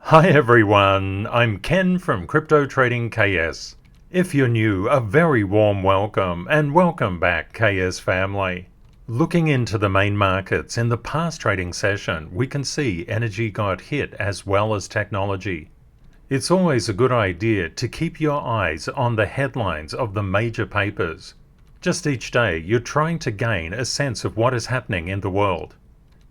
Hi everyone, I'm Ken from CryptoTradingKS. If you're new, a very warm welcome and welcome back KS family. Looking into the main markets in the past trading session, we can see energy got hit as well as technology. It's always a good idea to keep your eyes on the headlines of the major papers. Just each day you're trying to gain a sense of what is happening in the world.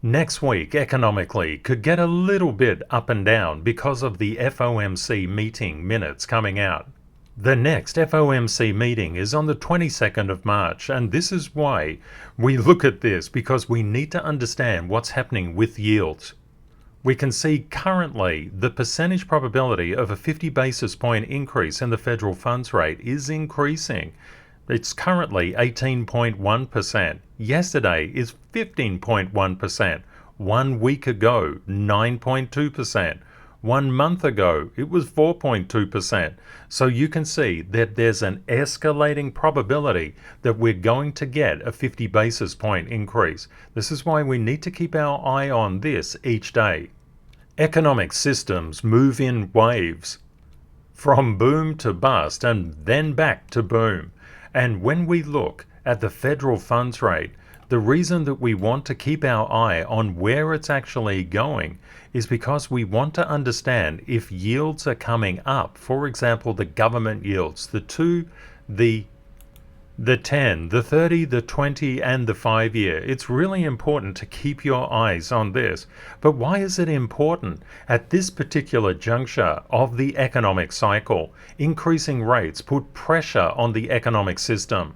Next week, economically, could get a little bit up and down because of the FOMC meeting minutes coming out. The next FOMC meeting is on the 22nd of March, and this is why we look at this, because we need to understand what's happening with yields. We can see currently the percentage probability of a 50 basis point increase in the federal funds rate is increasing. It's currently 18.1%. Yesterday is 15.1%. 1 week ago, 9.2%. 1 month ago, it was 4.2%. So you can see that there's an escalating probability that we're going to get a 50 basis point increase. This is why we need to keep our eye on this each day. Economic systems move in waves, from boom to bust and then back to boom. And when we look at the federal funds rate, the reason that we want to keep our eye on where it's actually going is because we want to understand if yields are coming up. For example, the government yields, the 2, the 10, the 30, the 20 and the 5-year. It's really important to keep your eyes on this. But why is it important? At this particular juncture of the economic cycle, increasing rates put pressure on the economic system.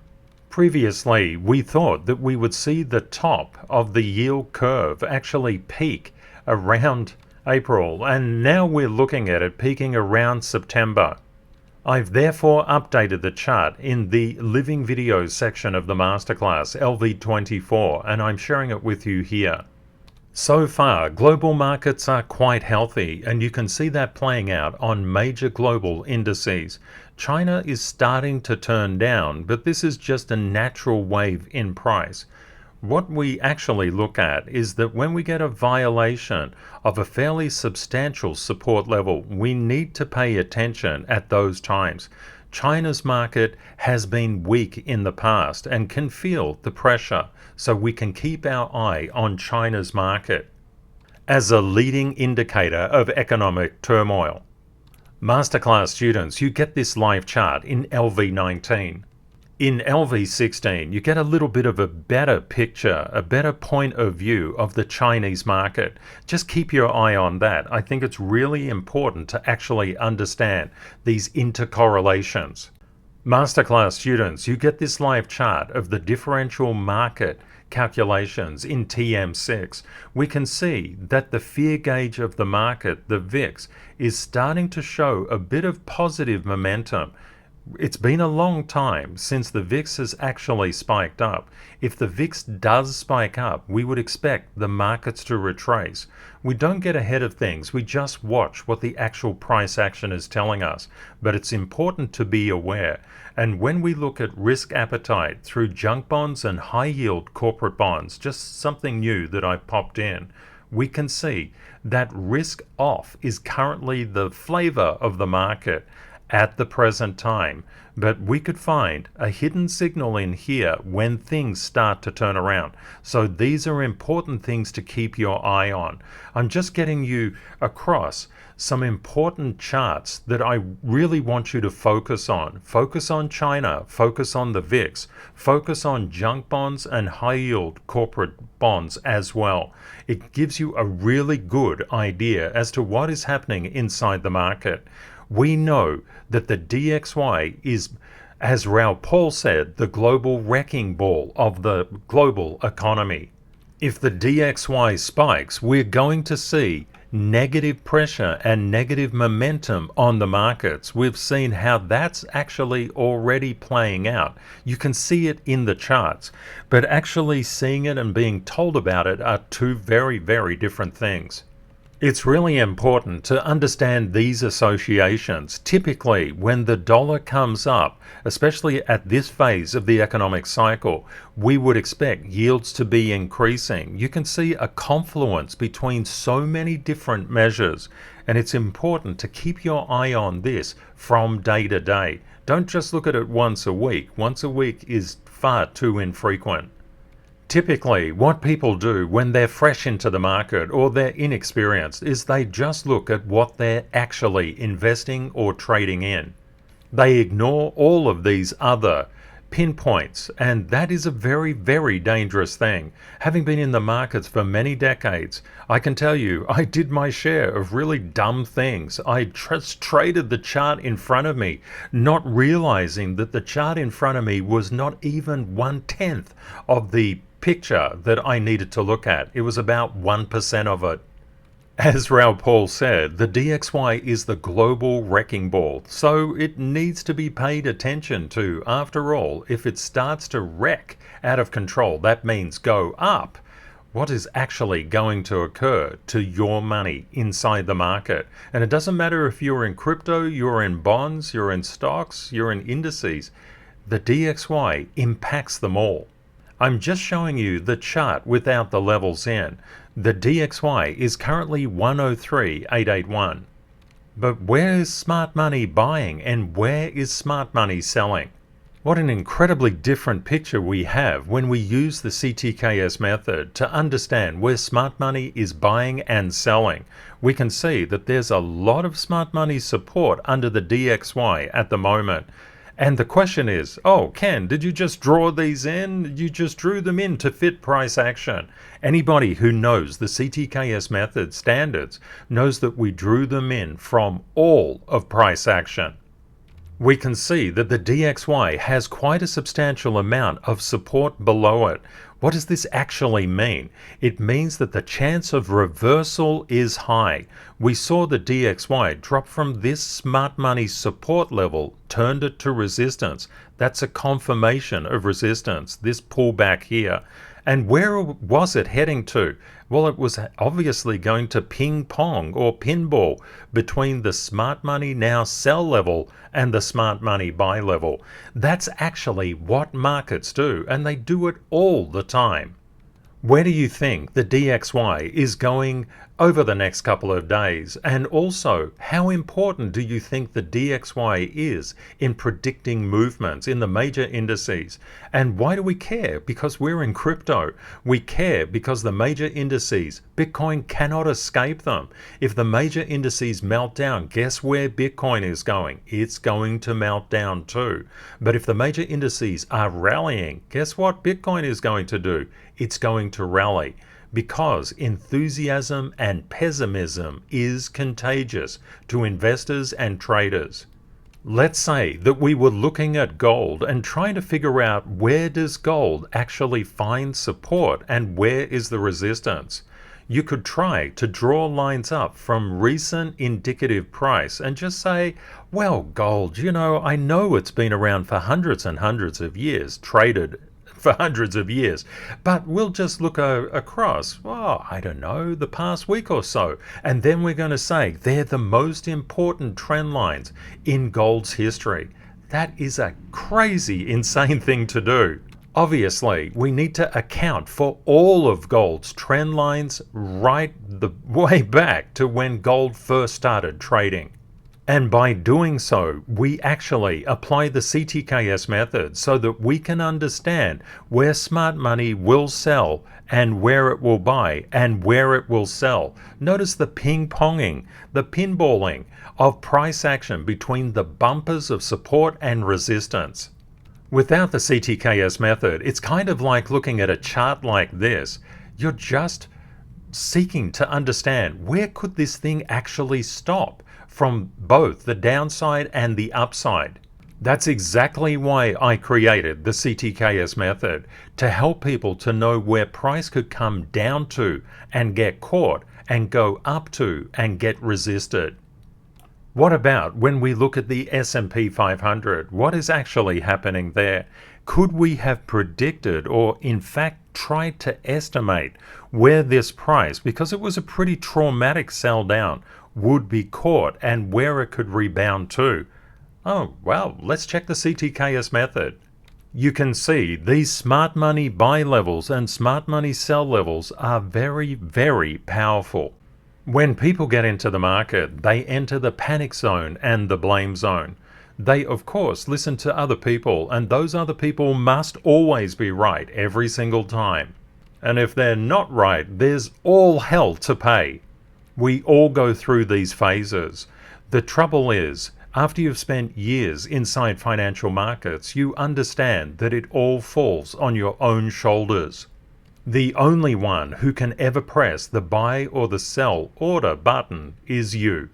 Previously, we thought that we would see the top of the yield curve actually peak around April, and now we're looking at it peaking around September. I've therefore updated the chart in the living videos section of the masterclass LV24, and I'm sharing it with you here. So far, global markets are quite healthy, and you can see that playing out on major global indices. China is starting to turn down, but this is just a natural wave in price. What we actually look at is that when we get a violation of a fairly substantial support level, we need to pay attention at those times. China's market has been weak in the past and can feel the pressure, so we can keep our eye on China's market as a leading indicator of economic turmoil. Masterclass students, you get this live chart in LV19. In LV16, you get a little bit of a better picture, a better point of view of the Chinese market. Just keep your eye on that. I think it's really important to actually understand these intercorrelations. Masterclass students, you get this live chart of the differential market calculations in TM6. We can see that the fear gauge of the market, the VIX, is starting to show a bit of positive momentum. It's been a long time since the VIX has actually spiked up. If the VIX does spike up, we would expect the markets to retrace. We don't get ahead of things, we just watch what the actual price action is telling us. But it's important to be aware. And when we look at risk appetite through junk bonds and high yield corporate bonds, just something new that I popped in, we can see that risk off is currently the flavor of the market at the present time, but we could find a hidden signal in here when things start to turn around. So these are important things to keep your eye on. I'm just getting you across some important charts that I really want you to focus on. Focus on China, focus on the VIX, focus on junk bonds and high yield corporate bonds as well. It gives you a really good idea as to what is happening inside the market. We know that the DXY is, as Raoul Paul said, the global wrecking ball of the global economy. If the DXY spikes, we're going to see negative pressure and negative momentum on the markets. We've seen how that's actually already playing out. You can see it in the charts, but actually seeing it and being told about it are two very, very different things. It's really important to understand these associations. Typically, when the dollar comes up, especially at this phase of the economic cycle, we would expect yields to be increasing. You can see a confluence between so many different measures, and it's important to keep your eye on this from day to day. Don't just look at it once a week. Once a week is far too infrequent. Typically, what people do when they're fresh into the market or they're inexperienced is they just look at what they're actually investing or trading in. They ignore all of these other pinpoints, and that is a very, very dangerous thing. Having been in the markets for many decades, I can tell you I did my share of really dumb things. I just traded the chart in front of me, not realizing that the chart in front of me was not even 1/10 of the picture that I needed to look at. It was about 1% of it. As Raoul Paul said, the DXY is the global wrecking ball, so it needs to be paid attention to. After all, if it starts to wreck out of control, that means go up. What is actually going to occur to your money inside the market? And it doesn't matter if you're in crypto, you're in bonds, you're in stocks, you're in indices. The DXY impacts them all. I'm just showing you the chart without the levels in. The DXY is currently 103,881. But where is smart money buying and where is smart money selling? What an incredibly different picture we have when we use the CTKS method to understand where smart money is buying and selling. We can see that there's a lot of smart money support under the DXY at the moment. And the question is, oh, Ken, did you just draw these in? You just drew them in to fit price action. Anybody who knows the CTKS method standards knows that we drew them in from all of price action. We can see that the DXY has quite a substantial amount of support below it. What does this actually mean? It means that the chance of reversal is high. We saw the DXY drop from this smart money support level, turned it to resistance. That's a confirmation of resistance, this pullback here. And where was it heading to? Well, it was obviously going to ping pong or pinball between the smart money now sell level and the smart money buy level. That's actually what markets do, and they do it all the time. Where do you think the DXY is going over the next couple of days? And also, how important do you think the DXY is in predicting movements in the major indices? And why do we care? Because we're in crypto. We care because the major indices, Bitcoin cannot escape them. If the major indices melt down, guess where Bitcoin is going? It's going to melt down too. But if the major indices are rallying, guess what Bitcoin is going to do? It's going to rally, because enthusiasm and pessimism is contagious to investors and traders. Let's say that we were looking at gold and trying to figure out where does gold actually find support and where is the resistance. You could try to draw lines up from recent indicative price and just say, well, gold, I know it's been around for hundreds and hundreds of years, traded for hundreds of years, but we'll just look across, I don't know, the past week or so, and then we're going to say they're the most important trend lines in gold's history. That is a crazy, insane thing to do. Obviously, we need to account for all of gold's trend lines right the way back to when gold first started trading. And by doing so, we actually apply the CTKS method so that we can understand where smart money will sell and where it will buy and where it will sell. Notice the ping-ponging, the pinballing of price action between the bumpers of support and resistance. Without the CTKS method, it's kind of like looking at a chart like this. You're just seeking to understand where could this thing actually stop from both the downside and the upside. That's exactly why I created the CTKS method, to help people to know where price could come down to and get caught and go up to and get resisted. What about when we look at the S&P 500? What is actually happening there? Could we have predicted or in fact tried to estimate where this price, because it was a pretty traumatic sell down, would be caught and where it could rebound to? Oh, well, let's check the CTKS method. You can see these smart money buy levels and smart money sell levels are very, very powerful. When people get into the market, they enter the panic zone and the blame zone. They, of course, listen to other people, and those other people must always be right every single time. And if they're not right, there's all hell to pay. We all go through these phases. The trouble is, after you've spent years inside financial markets, you understand that it all falls on your own shoulders. The only one who can ever press the buy or the sell order button is you.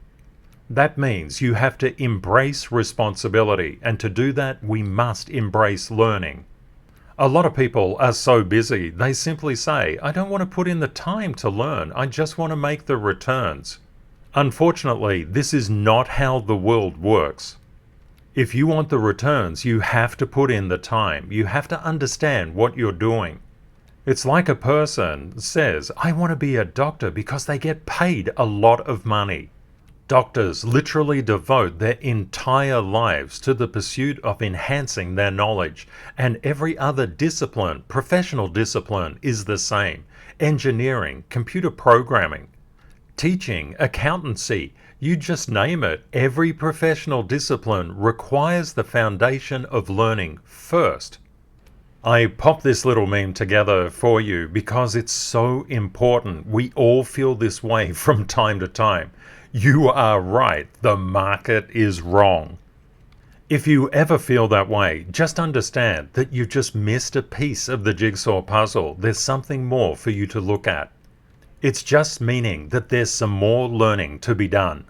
That means you have to embrace responsibility, and to do that, we must embrace learning. A lot of people are so busy, they simply say, I don't want to put in the time to learn, I just want to make the returns. Unfortunately, this is not how the world works. If you want the returns, you have to put in the time. You have to understand what you're doing. It's like a person says, I want to be a doctor because they get paid a lot of money. Doctors literally devote their entire lives to the pursuit of enhancing their knowledge, and every other discipline, professional discipline, is the same. Engineering, computer programming, teaching, accountancy, you just name it. Every professional discipline requires the foundation of learning first. I popped this little meme together for you because it's so important. We all feel this way from time to time. You are right, the market is wrong. If you ever feel that way, just understand that you just missed a piece of the jigsaw puzzle. There's something more for you to look at. It's just meaning that there's some more learning to be done.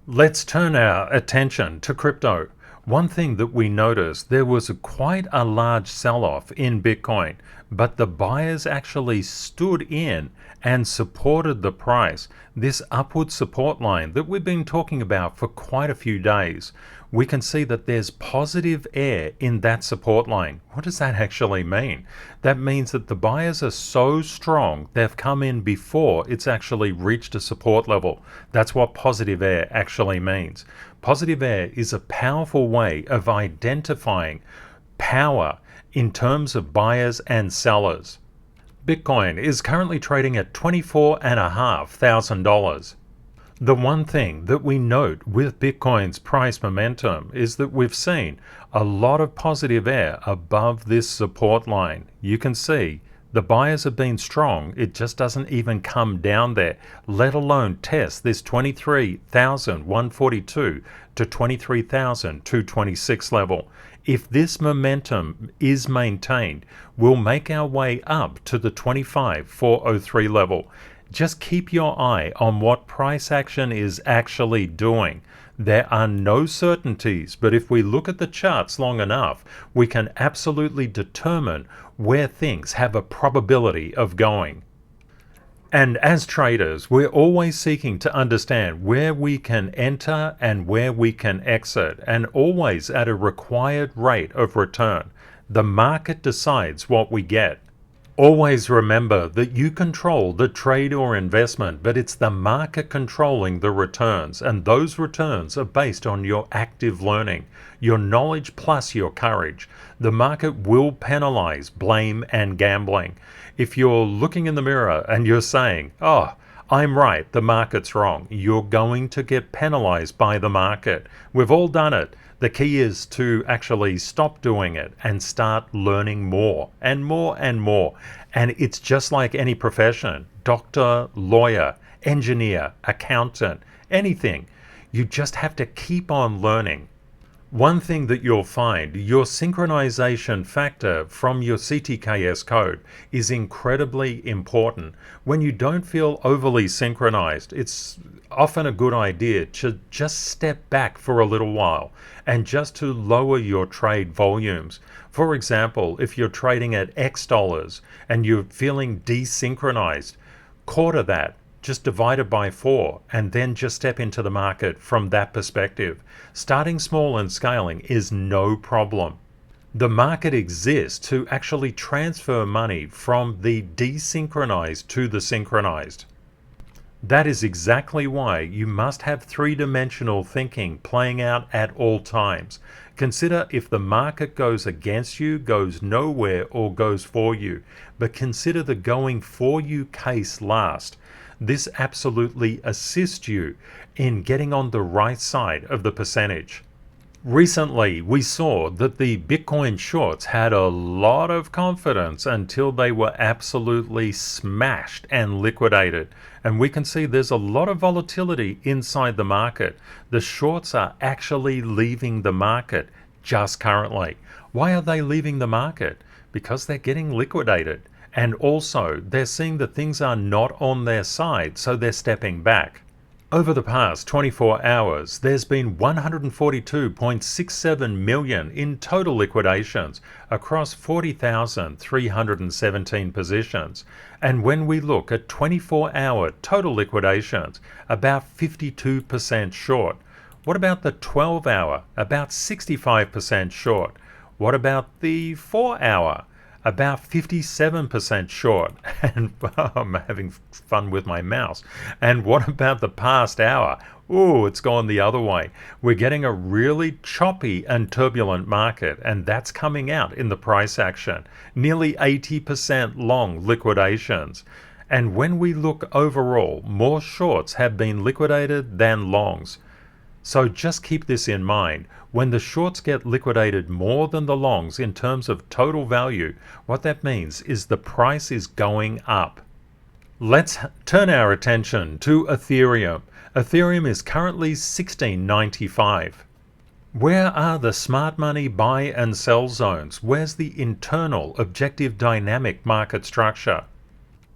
Let's turn our attention to crypto. One thing that we noticed, there was quite a large sell-off in Bitcoin, but the buyers actually stood in and supported the price. This upward support line that we've been talking about for quite a few days, we can see that there's positive air in that support line. What does that actually mean? That means that the buyers are so strong, they've come in before it's actually reached a support level. That's what positive air actually means. Positive air is a powerful way of identifying power in terms of buyers and sellers. Bitcoin is currently trading at $24,500. The one thing that we note with Bitcoin's price momentum is that we've seen a lot of positive air above this support line. You can see the buyers have been strong. It just doesn't even come down there, let alone test this 23,142 to 23,226 level. If this momentum is maintained, we'll make our way up to the 25,403 level. Just keep your eye on what price action is actually doing. There are no certainties, but if we look at the charts long enough, we can absolutely determine where things have a probability of going. And as traders, we're always seeking to understand where we can enter and where we can exit, and always at a required rate of return. The market decides what we get. Always remember that you control the trade or investment, but it's the market controlling the returns, and those returns are based on your active learning, your knowledge plus your courage. The market will penalize blame and gambling. If you're looking in the mirror and you're saying, oh, I'm right, the market's wrong, you're going to get penalized by the market. We've all done it. The key is to actually stop doing it and start learning more and more and more. And it's just like any profession, doctor, lawyer, engineer, accountant, anything. You just have to keep on learning. One thing that you'll find, your synchronization factor from your CTKS code is incredibly important. When you don't feel overly synchronized, it's often a good idea to just step back for a little while and just to lower your trade volumes. For example, if you're trading at X dollars and you're feeling desynchronized, quarter that. just divide it by 4 and then just step into the market from that perspective. Starting small and scaling is no problem. The market exists to actually transfer money from the desynchronized to the synchronized. That is exactly why you must have three-dimensional thinking playing out at all times. Consider if the market goes against you, goes nowhere, or goes for you, but consider the going for you case last. This absolutely assists you in getting on the right side of the percentage. Recently, we saw that the Bitcoin shorts had a lot of confidence until they were absolutely smashed and liquidated. And we can see there's a lot of volatility inside the market. The shorts are actually leaving the market just currently. Why are they leaving the market? Because they're getting liquidated. And also, they're seeing that things are not on their side, so they're stepping back. Over the past 24 hours, there's been 142.67 million in total liquidations across 40,317 positions. And when we look at 24-hour total liquidations, about 52% short. What about the 12-hour? About 65% short. What about the 4-hour? About 57% short. And I'm having fun with my mouse. And what about the past hour? Oh, it's gone the other way. We're getting a really choppy and turbulent market, and that's coming out in the price action. Nearly 80% long liquidations. And when we look overall, more shorts have been liquidated than longs. So just keep this in mind. When the shorts get liquidated more than the longs in terms of total value, what that means is the price is going up. Let's turn our attention to Ethereum. Ethereum is currently $16.95. Where are the smart money buy and sell zones? Where's the internal objective dynamic market structure?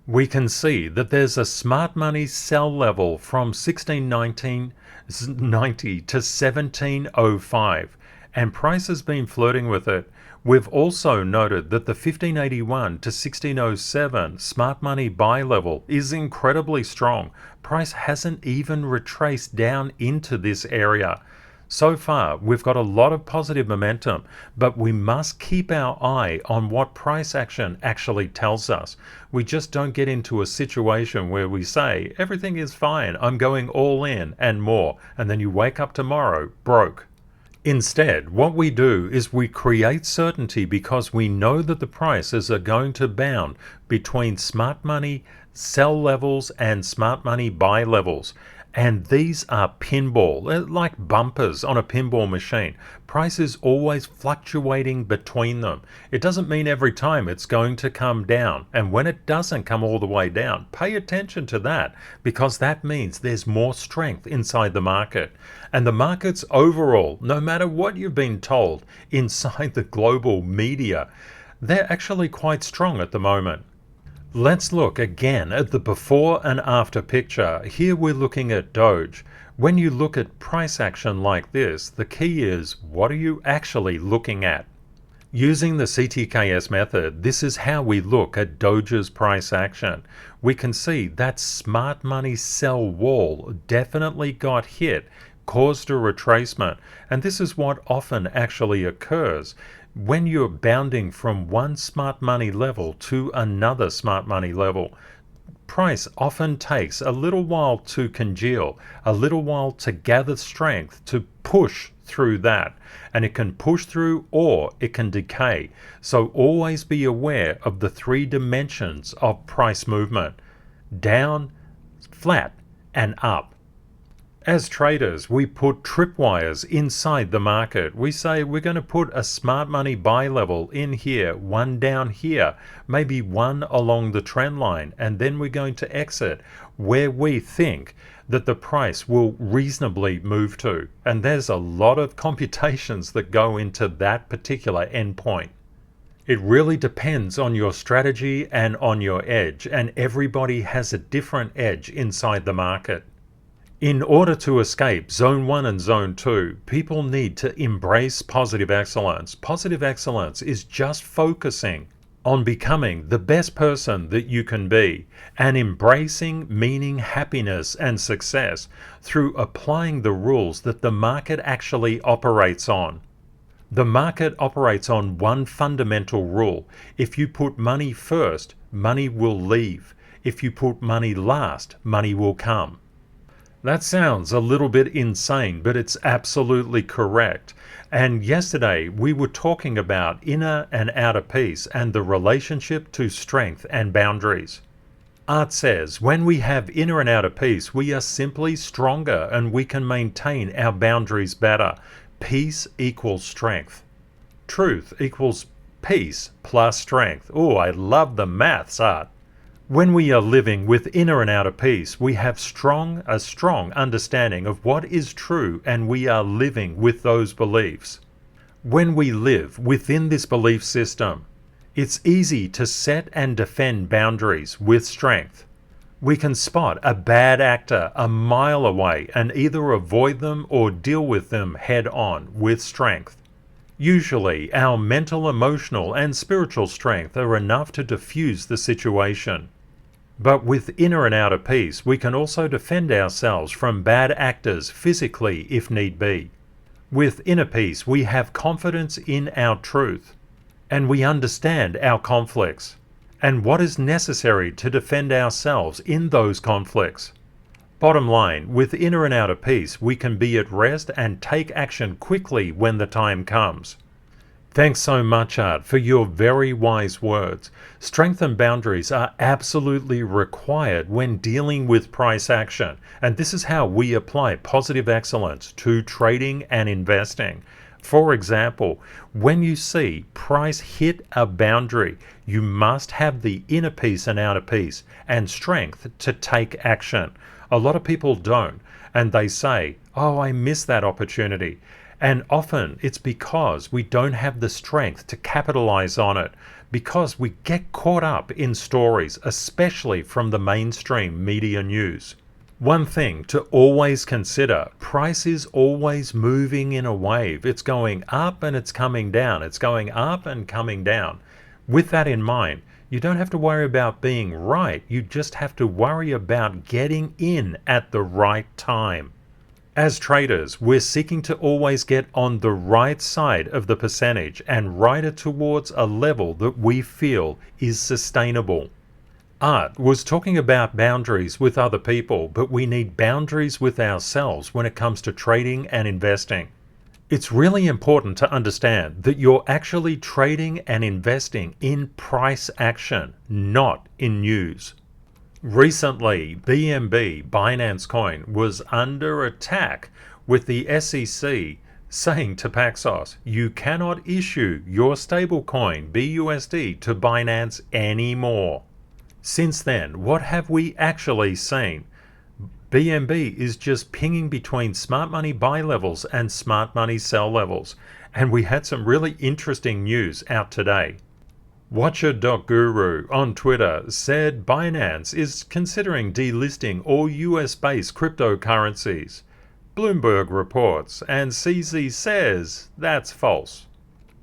We can see that there's a smart money sell level from 1690 to 1705, and price has been flirting with it. We've also noted that the 1581 to 1607 smart money buy level is incredibly strong. Price hasn't even retraced down into this area. So far, we've got a lot of positive momentum, but we must keep our eye on what price action actually tells us. We just don't get into a situation where we say, everything is fine, I'm going all in and more, and then you wake up tomorrow broke. Instead, what we do is we create certainty because we know that the prices are going to bound between smart money sell levels and smart money buy levels. And these are pinball, like bumpers on a pinball machine. Price is always fluctuating between them. It doesn't mean every time it's going to come down. And when it doesn't come all the way down, pay attention to that, because that means there's more strength inside the market. And the markets overall, no matter what you've been told inside the global media, they're actually quite strong at the moment. Let's look again at the before and after picture. Here we're looking at Doge. When you look at price action like this, the key is, what are you actually looking at? Using the CTKS method, this is how we look at Doge's price action. We can see that smart money sell wall definitely got hit, caused a retracement, and this is what often actually occurs. When you're bounding from one smart money level to another smart money level, price often takes a little while to congeal, a little while to gather strength to push through that. And it can push through or it can decay. So always be aware of the three dimensions of price movement: down, flat, and up. As traders, we put tripwires inside the market. We say we're going to put a smart money buy level in here, one down here, maybe one along the trend line, and then we're going to exit where we think that the price will reasonably move to. And there's a lot of computations that go into that particular endpoint. It really depends on your strategy and on your edge, and everybody has a different edge inside the market. In order to escape Zone 1 and Zone 2, people need to embrace positive excellence. Positive excellence is just focusing on becoming the best person that you can be and embracing meaning, happiness, and success through applying the rules that the market actually operates on. The market operates on one fundamental rule. If you put money first, money will leave. If you put money last, money will come. That sounds a little bit insane, but it's absolutely correct. And yesterday we were talking about inner and outer peace and the relationship to strength and boundaries. Art says when we have inner and outer peace, we are simply stronger and we can maintain our boundaries better. Peace equals strength. Truth equals peace plus strength. Oh, I love the maths, Art. When we are living with inner and outer peace, we have a strong understanding of what is true and we are living with those beliefs. When we live within this belief system, it's easy to set and defend boundaries with strength. We can spot a bad actor a mile away and either avoid them or deal with them head on with strength. Usually, our mental, emotional, and spiritual strength are enough to diffuse the situation. But with inner and outer peace, we can also defend ourselves from bad actors physically if need be. With inner peace, we have confidence in our truth, and we understand our conflicts, and what is necessary to defend ourselves in those conflicts. Bottom line, with inner and outer peace, we can be at rest and take action quickly when the time comes. Thanks so much, Art, for your very wise words. Strength and boundaries are absolutely required when dealing with price action, and this is how we apply positive excellence to trading and investing. For example, when you see price hit a boundary, you must have the inner peace and outer peace and strength to take action. A lot of people don't, and they say, "Oh, I missed that opportunity." And often it's because we don't have the strength to capitalize on it, because we get caught up in stories, especially from the mainstream media news. One thing to always consider, price is always moving in a wave. It's going up and it's coming down. It's going up and coming down. With that in mind, you don't have to worry about being right. You just have to worry about getting in at the right time. As traders, we're seeking to always get on the right side of the percentage and ride it towards a level that we feel is sustainable. Art was talking about boundaries with other people, but we need boundaries with ourselves when it comes to trading and investing. It's really important to understand that you're actually trading and investing in price action, not in news. Recently, BNB, Binance Coin, was under attack with the SEC saying to Paxos, you cannot issue your stablecoin BUSD to Binance anymore. Since then, what have we actually seen? BNB is just pinging between smart money buy levels and smart money sell levels, and we had some really interesting news out today. Watcher.guru on Twitter said Binance is considering delisting all US-based cryptocurrencies. Bloomberg reports, and CZ says that's false.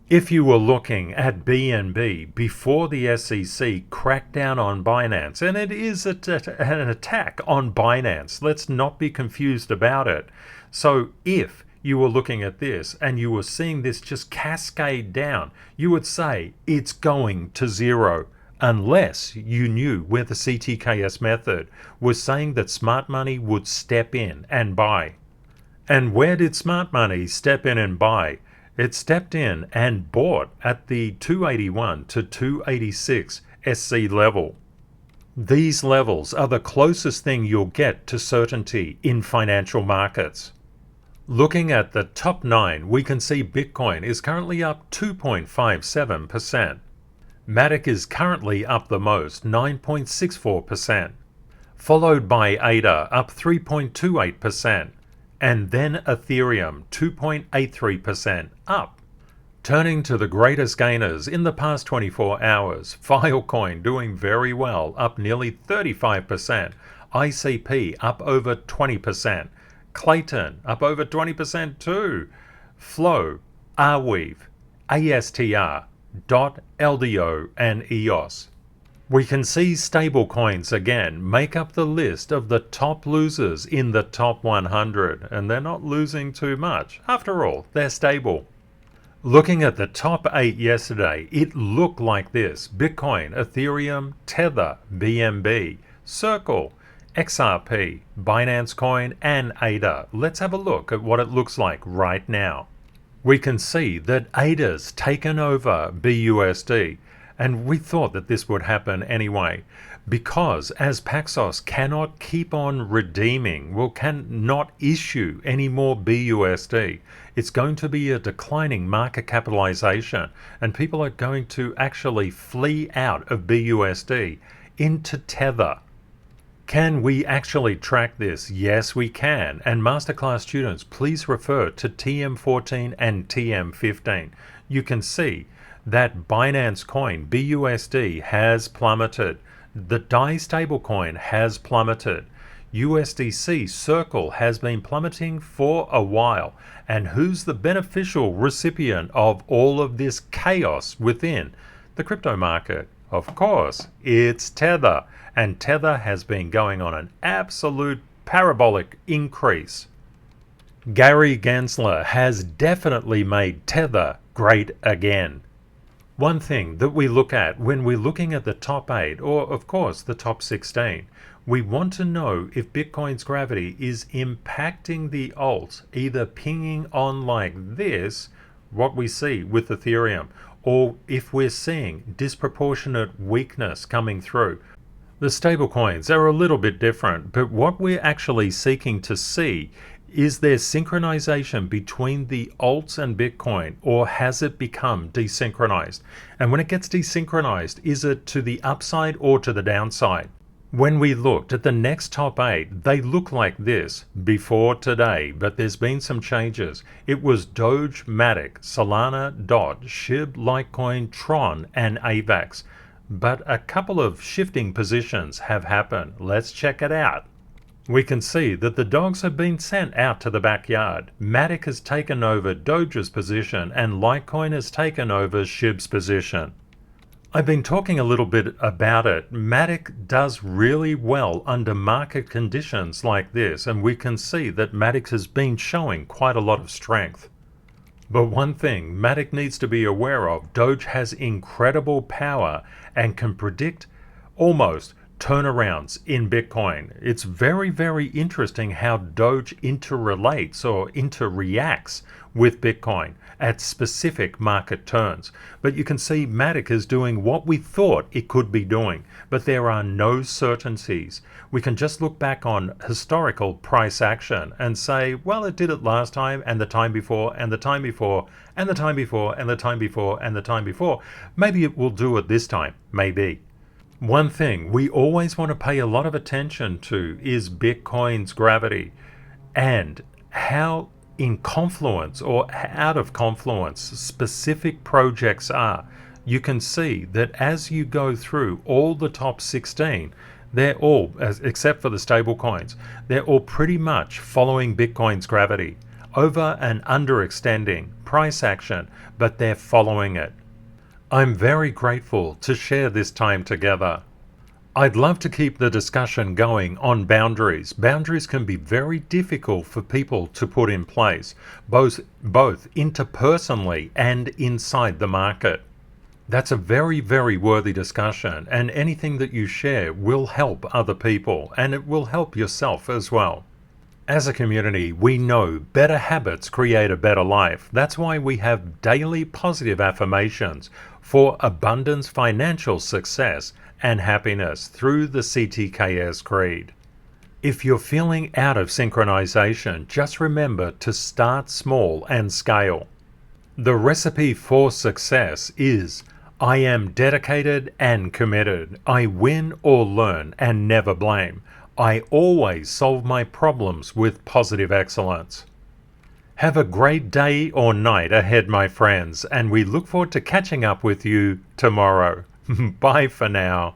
If you were looking at BNB before the SEC cracked down on Binance, and it is an attack on Binance, let's not be confused about it. So if you were looking at this and you were seeing this just cascade down, you would say it's going to zero, unless you knew where the CTKS method was saying that smart money would step in and buy. And where did smart money step in and buy? It stepped in and bought at the 281 to 286 SC level. These levels are the closest thing you'll get to certainty in financial markets. Looking at the top 9, we can see Bitcoin is currently up 2.57%. Matic is currently up the most, 9.64%, followed by ADA up 3.28%, and then Ethereum 2.83% up. Turning to the greatest gainers in the past 24 hours, Filecoin doing very well, up nearly 35%, ICP up over 20%, Clayton up over 20% too, Flow, Arweave, ASTR, LDO, and EOS. We can see stablecoins again make up the list of the top losers in the top 100, and they're not losing too much. After all, they're stable. Looking at the top 8 yesterday, it looked like this: Bitcoin, Ethereum, Tether, BNB, Circle, XRP, Binance Coin, and ADA. Let's have a look at what it looks like right now. We can see that ADA's taken over BUSD, and we thought that this would happen anyway, because as Paxos cannot keep on redeeming, cannot issue any more BUSD, it's going to be a declining market capitalization, and people are going to actually flee out of BUSD into Tether. Can we actually track this? Yes, we can. And Masterclass students, please refer to TM14 and TM15. You can see that Binance Coin, BUSD, has plummeted. The DAI stablecoin has plummeted. USDC Circle has been plummeting for a while. And who's the beneficial recipient of all of this chaos within the crypto market? Of course, it's Tether. And Tether has been going on an absolute parabolic increase. Gary Gensler has definitely made Tether great again. One thing that we look at when we're looking at the top 8, or of course the top 16, we want to know if Bitcoin's gravity is impacting the alts, either pinging on like this, what we see with Ethereum, or if we're seeing disproportionate weakness coming through. The stablecoins are a little bit different, but what we're actually seeking to see is there synchronization between the alts and Bitcoin, or has it become desynchronized? And when it gets desynchronized, is it to the upside or to the downside? When we looked at the next top 8, they look like this before today, but there's been some changes. It was Doge, Matic, Solana, DOGE, SHIB, Litecoin, Tron, and AVAX. But a couple of shifting positions have happened. Let's check it out. We can see that the dogs have been sent out to the backyard. Matic has taken over Doge's position and Litecoin has taken over SHIB's position. I've been talking a little bit about it. Matic does really well under market conditions like this, and we can see that Matic has been showing quite a lot of strength. But one thing Matic needs to be aware of, Doge has incredible power and can predict almost turnarounds in Bitcoin. It's very, very interesting how Doge interrelates or interreacts with Bitcoin at specific market turns. But you can see Matic is doing what we thought it could be doing, but there are no certainties. We can just look back on historical price action and say, well, it did it last time and the time before and the time before and the time before and the time before and the time before. Maybe it will do it this time, maybe. One thing we always want to pay a lot of attention to is Bitcoin's gravity and how in confluence or out of confluence specific projects are. You can see that as you go through all the top 16, they're all, except for the stable coins, they're all pretty much following Bitcoin's gravity, over and underextending price action, but they're following it. I'm very grateful to share this time together. I'd love to keep the discussion going on boundaries. Boundaries can be very difficult for people to put in place, both interpersonally and inside the market. That's a very, very worthy discussion, and anything that you share will help other people, and it will help yourself as well. As a community, we know better habits create a better life. That's why we have daily positive affirmations for abundance, financial success, and happiness through the CTKS Creed. If you're feeling out of synchronization, just remember to start small and scale. The recipe for success is: I am dedicated and committed. I win or learn and never blame. I always solve my problems with positive excellence. Have a great day or night ahead, my friends, and we look forward to catching up with you tomorrow. Bye for now.